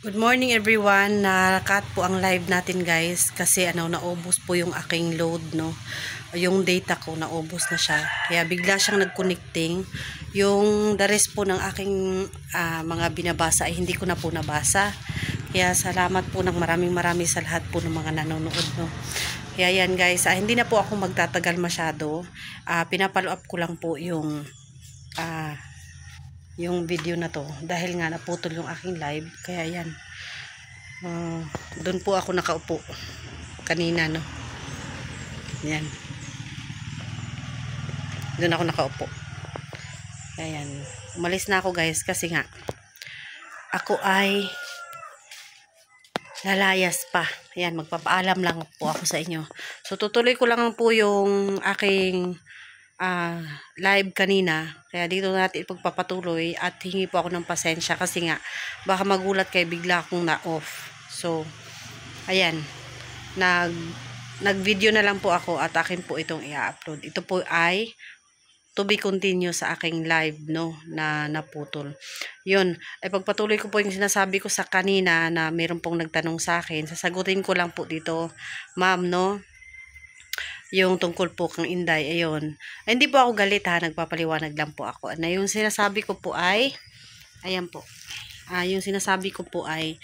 Good morning everyone. Na-cut po ang live natin guys kasi naubos po yung aking load no. Yung data ko naubos na siya. Kaya bigla siyang nag-connecting. Yung the rest po ng aking mga binabasa ay hindi ko na po nabasa. Kaya salamat po ng maraming sa lahat po ng mga nanonood no. Kaya yan guys, hindi na po ako magtatagal masyado. Pinapollow up ko lang po yung video na to dahil nga naputol yung aking live. Kaya yan, doon po ako nakaupo kanina no. Yan, doon ako nakaupo. Kaya yan, umalis na ako guys kasi nga ako ay lalayas pa. Yan, magpapaalam lang po ako sa inyo. So tutuloy ko lang po yung aking live kanina, kaya dito natin ipagpapatuloy at hingi po ako ng pasensya kasi nga baka magulat kayo bigla akong na-off. So ayan, nag video na lang po ako at akin po itong i-upload. Ito po ay to be continue sa aking live no, na naputol. Yun, ay pagpatuloy ko po yung sinasabi ko sa kanina na meron pong nagtanong sa akin. Sasagutin ko lang po dito, ma'am no, yung tungkol po kang Inday. Ayun, ay, hindi po ako galit ha, nagpapaliwanag lang po ako. Yung sinasabi ko po ay ayan po, yung sinasabi ko po ay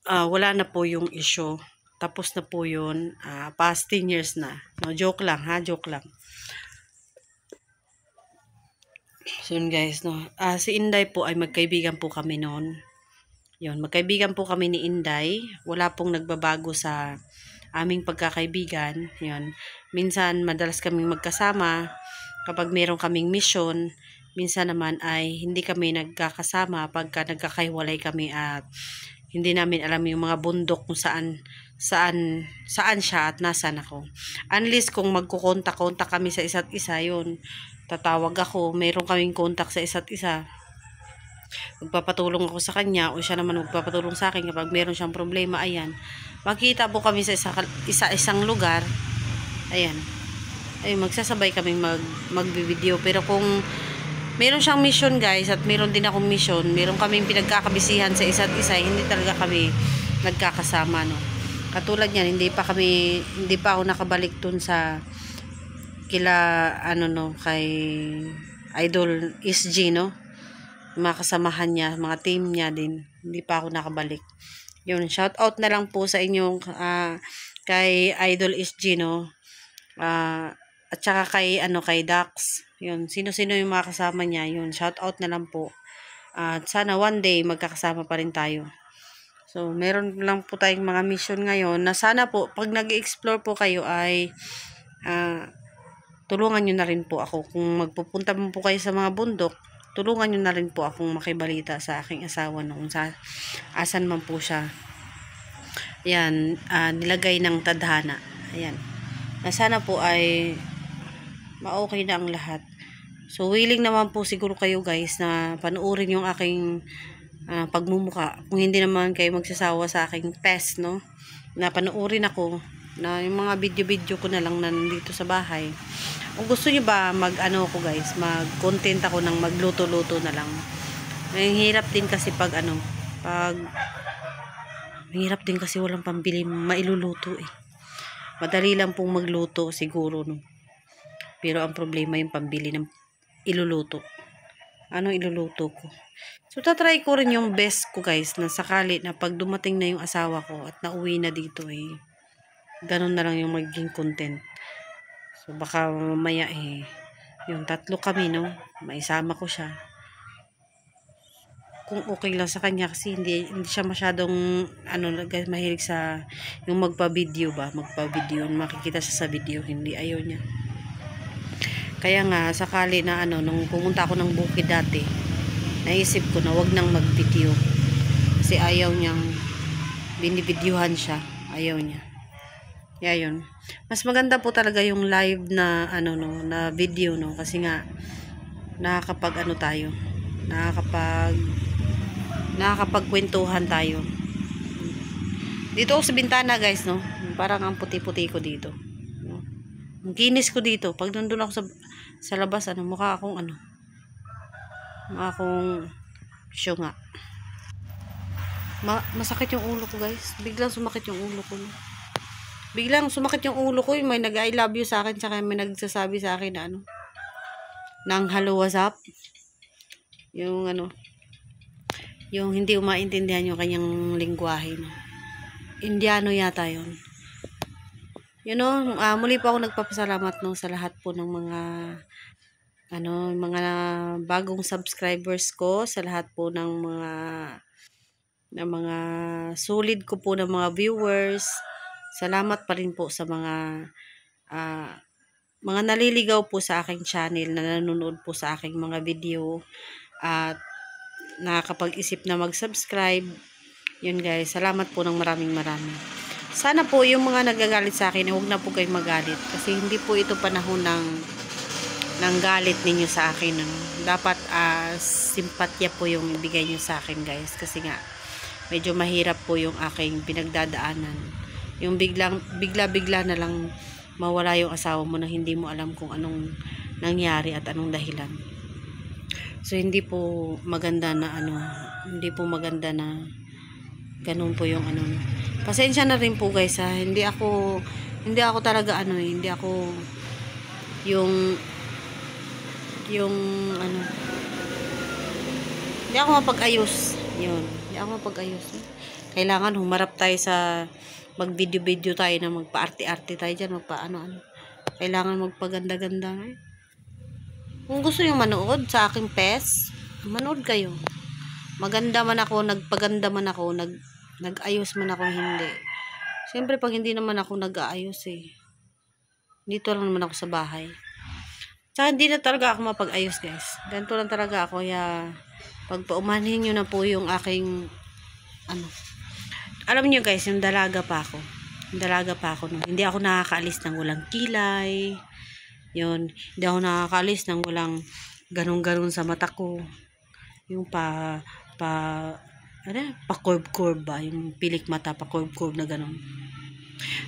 wala na po yung issue, tapos na po yun, past 10 years na no, joke lang ha, joke lang. So yun guys no, si Inday po ay magkaibigan po kami noon. Yun, magkaibigan po kami ni Inday, wala pong nagbabago sa aming pagkakaibigan. Yun, minsan madalas kaming magkasama kapag meron kaming mission, minsan naman ay hindi kami nagkakasama pagka nagkakahiwalay kami at hindi namin alam yung mga bundok kung saan siya at nasaan ako. Unless kung magkukontak-kontak kami sa isa't isa, yun, tatawag ako, meron kaming kontak sa isa't isa, magpapatulong ako sa kanya o siya naman magpapatulong sa akin kapag meron siyang problema. Ayan, makita po kami sa isang lugar. Ayan, ay magsasabay kaming mag-video. Pero kung meron siyang mission guys at meron din akong mission, meron kaming pinagkakabisihan sa isa't isa, hindi talaga kami nagkakasama no. Katulad niyan, hindi pa ako nakabalik dun sa kila kay Idol SG no, mga kasamahan niya, mga team niya din, hindi pa ako nakabalik. Yun, shout out na lang po sa inyong kay Idol SG no, at saka kay Dax. Yun, sino-sino yung mga kasama niya, yun, shout out na lang po. At sana one day magkakasama pa rin tayo. So meron lang po tayong mga mission ngayon na sana po pag nag-explore po kayo ay tulungan nyo na rin po ako. Kung magpupunta po kayo sa mga bundok, tulungan nyo na rin po akong makibalita sa aking asawa noon sa asan man po siya. Ayan, nilagay ng tadhana. Ayan, na sana po ay ma-okay na ang lahat. So willing naman po siguro kayo guys na panuorin yung aking pagmumuka. Kung hindi naman kayo magsasawa sa aking pest no, na panuorin ako na yung mga video ko na lang nandito sa bahay. Kung gusto niyo ba ko guys, mag-content ako ng magluto-luto na lang. Ang hirap din kasi hirap din kasi walang pambili mailuluto eh. Madali lang pong magluto siguro no. Pero ang problema yung pambili ng iluluto. Anong iluluto ko? So tatry ko rin yung best ko guys, na sakali na pag dumating na yung asawa ko at nauwi na dito eh, ganun na lang yung magiging content. So baka mamaya yung tatlo kami no, maisama ko siya. Kung okay lang sa kanya kasi hindi siya masyadong guys, mahilig sa yung magpa-video, makikita siya sa video, hindi, ayaw niya. Kaya nga sakali na nung pumunta ako ng bukid dati, naisip ko na wag nang mag-video kasi ayaw niyang binivideohan siya, ayaw niya. Kaya yun, mas maganda po talaga yung live na na video no, kasi nga nakakapag tayo, nakakapagkwentuhan tayo. Dito ako sa bintana guys no, parang ang puti-puti ko dito no? Ang kinis ko dito pag nandun ako sa labas, mukha akong syunga. Masakit yung ulo ko, guys. Biglang sumakit yung ulo ko. Biglang sumakit yung ulo ko. May nag-I love you sa akin, tsaka may nagsasabi sa akin na ano, nang hello, what's up? Yung ano, yung hindi umaintindihan yung kanyang lingwahe. No? Indiano yata yun. You know, muli po ako nagpapasalamat no, sa lahat po ng mga mga bagong subscribers ko, sa lahat po ng mga solid ko po ng mga viewers. Salamat pa rin po sa mga naliligaw po sa aking channel, na nanonood po sa aking mga video at nakakapag-isip na mag-subscribe. Yun guys, salamat po ng maraming. Sana po yung mga nagagalit sa akin, huwag na po kayong magalit. Kasi hindi po ito panahon ng galit ninyo sa akin. Ano? Dapat simpatya po yung ibigay nyo sa akin guys. Kasi nga, medyo mahirap po yung aking pinagdadaanan. Yung bigla-bigla na lang mawala yung asawa mo na hindi mo alam kung anong nangyari at anong dahilan. So, hindi po maganda na hindi po maganda na ganun po yung pasensya na rin po guys ha. Hindi ako talaga hindi ako hindi ako mapag-ayos. Hindi ako mapag-ayos. Kailangan humarap tayo sa mag-video tayo na magpa-arte-arte tayo dyan, kailangan magpaganda-ganda. Kung gusto nyo manood sa aking pes, manood kayo. Maganda man ako, nagpaganda man ako, nag-ayos man ako, hindi. Siyempre, pag hindi naman ako nag-aayos dito lang naman ako sa bahay. Tsaka hindi na talaga ako mapag-ayos guys. Ganito lang talaga ako. Kaya, pagpaumanhin nyo na po yung aking, alam nyo guys, yung dalaga pa ako. No? Hindi ako nakakaalis ng walang kilay. Yun. Hindi ako nakakaalis ng walang ganun-ganun sa mata ko. Yung pa-curve ba? Yung pilik mata, pa-curve na ganun.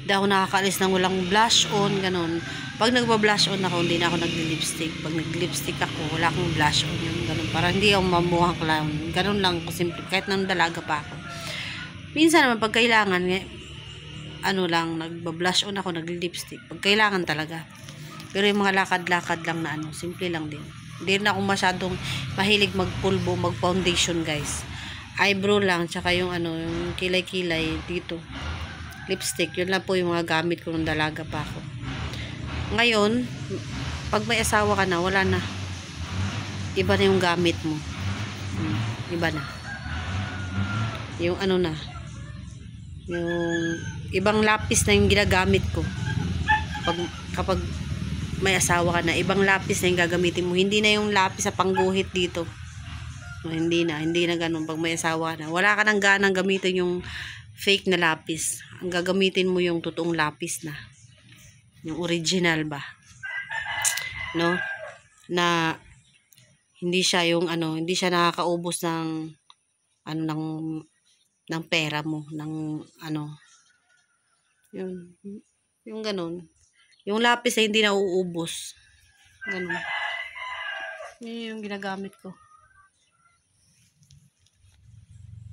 Hindi ako nakakaalis ng walang blush on, ganun. Pag nagba-blush on ako, hindi na ako nagli-lipstick. Pag nag-lipstick ako, wala akong blush on yun, ganun. Para hindi ako mamuhang clown. Ganun lang ko simple. Kahit nang dalaga pa ako. Minsan naman, pag kailangan, nagba-blush on ako, nagli-lipstick. Pag kailangan talaga. Pero yung mga lakad-lakad lang na simple lang din. Hindi na ako masyadong mahilig magpulbo, mag-foundation guys. Eyebrow lang, tsaka yung yung kilay-kilay dito. Lipstick, yun lang po yung mga gamit ko nung dalaga pa ako. Ngayon, pag may asawa ka na, wala na. Iba na yung gamit mo. Iba na. Yung yung ibang lapis na yung ginagamit ko. Kapag may asawa ka na, ibang lapis na yung gagamitin mo. Hindi na yung lapis sa pangguhit dito. Hindi na ganun. Pag may asawa ka na, wala ka nang ganang gamitin yung fake na lapis. Ang gagamitin mo yung totoong lapis na. Yung original ba? No? Na hindi siya yung hindi siya nakakaubos ng ng pera mo, ng yung ganun. Yung lapis ay hindi na uubos. Ganun. Yun yung ginagamit ko.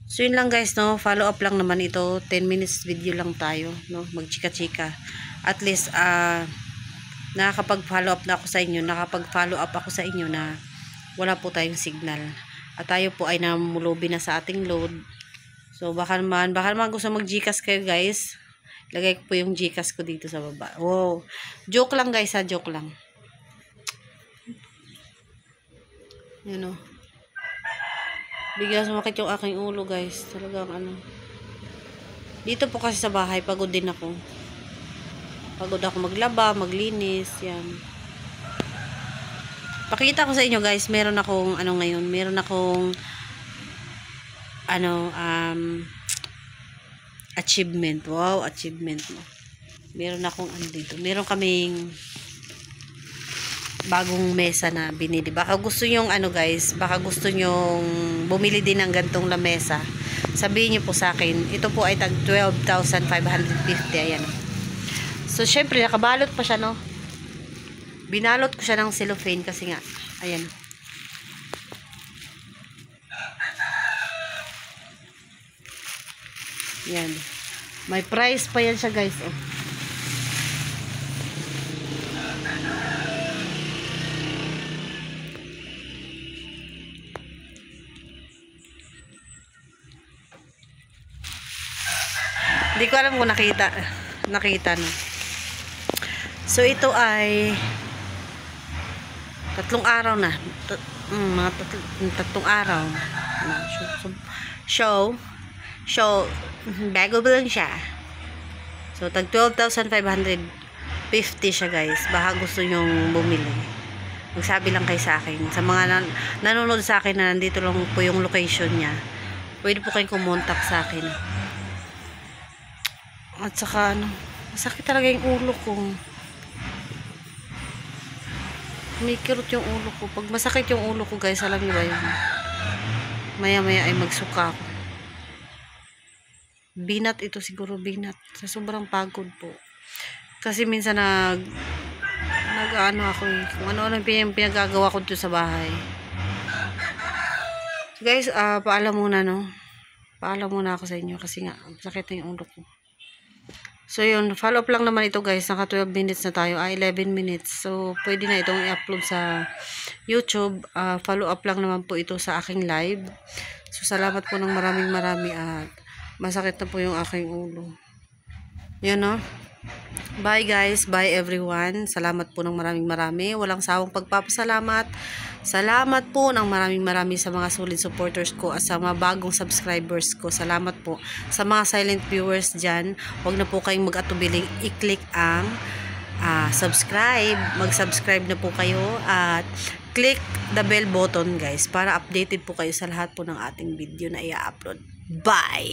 So, yun lang guys, no? Follow up lang naman ito. 10 minutes video lang tayo, no? Magchika-chika. At least, nakakapag-follow up na ako sa inyo. Nakapag-follow up ako sa inyo na wala po tayong signal. At tayo po ay namulubi na sa ating load. So, baka naman gusto mag-Gcash kayo guys. Lagay ko po yung Gcash ko dito sa baba. Wow. Joke lang guys ha, joke lang. Yun o. Bigla sumakit yung aking ulo guys. Talagang Dito po kasi sa bahay, pagod din ako. Pagod ako maglaba, maglinis, yan. Pakita ko sa inyo guys, meron akong ngayon, meron akong achievement. Wow, achievement mo. Meron akong dito. Meron kaming bagong mesa na binili. Baka gusto nyong guys, baka gusto nyong bumili din ng gantong lamesa. Sabihin niyo po sa akin. Ito po ay tag 12,550. Ayan. So, syempre, nakabalot pa siya, no? Binalot ko siya ng cellophane kasi nga, ayan. Yan. May price pa yan siya guys. Oh. Hindi ko alam kung nakita no. So ito ay 3 araw na. Mga tatlong araw. Show. Bago ba lang siya. So tag 12,550 siya guys. Baka gusto nyong bumili. Magsabi lang kayo sa akin. Sa mga nanonood sa akin na nandito lang po yung location niya. Pwede po kayong kumontak sa akin. At saka masakit talaga yung ulo ko. May kirot yung ulo ko. Pag masakit yung ulo ko guys, alam niyo ba yun? Maya-maya ay magsuka ako. Binat ito siguro, binat. Sa sobrang pagod po. Kasi minsan nag-ano ako eh. Kung ano-ano pinagagawa ko dito sa bahay. So guys, paalam muna no. Paalam muna ako sa inyo kasi nga, masakit na yung ulo ko. So yun, follow up lang naman ito guys. Naka 12 minutes na tayo. 11 minutes. So pwede na itong i-upload sa YouTube. Follow up lang naman po ito sa aking live. So salamat po ng maraming at masakit na po yung aking ulo. Yun no. Bye guys. Bye everyone. Salamat po ng maraming Walang sawang pagpapasalamat. Salamat po ng maraming sa mga solid supporters ko at sa mga bagong subscribers ko. Salamat po sa mga silent viewers dyan. Huwag na po kayong mag-atubiling i-click ang subscribe. Mag-subscribe na po kayo at click the bell button guys para updated po kayo sa lahat po ng ating video na i-upload. Bye!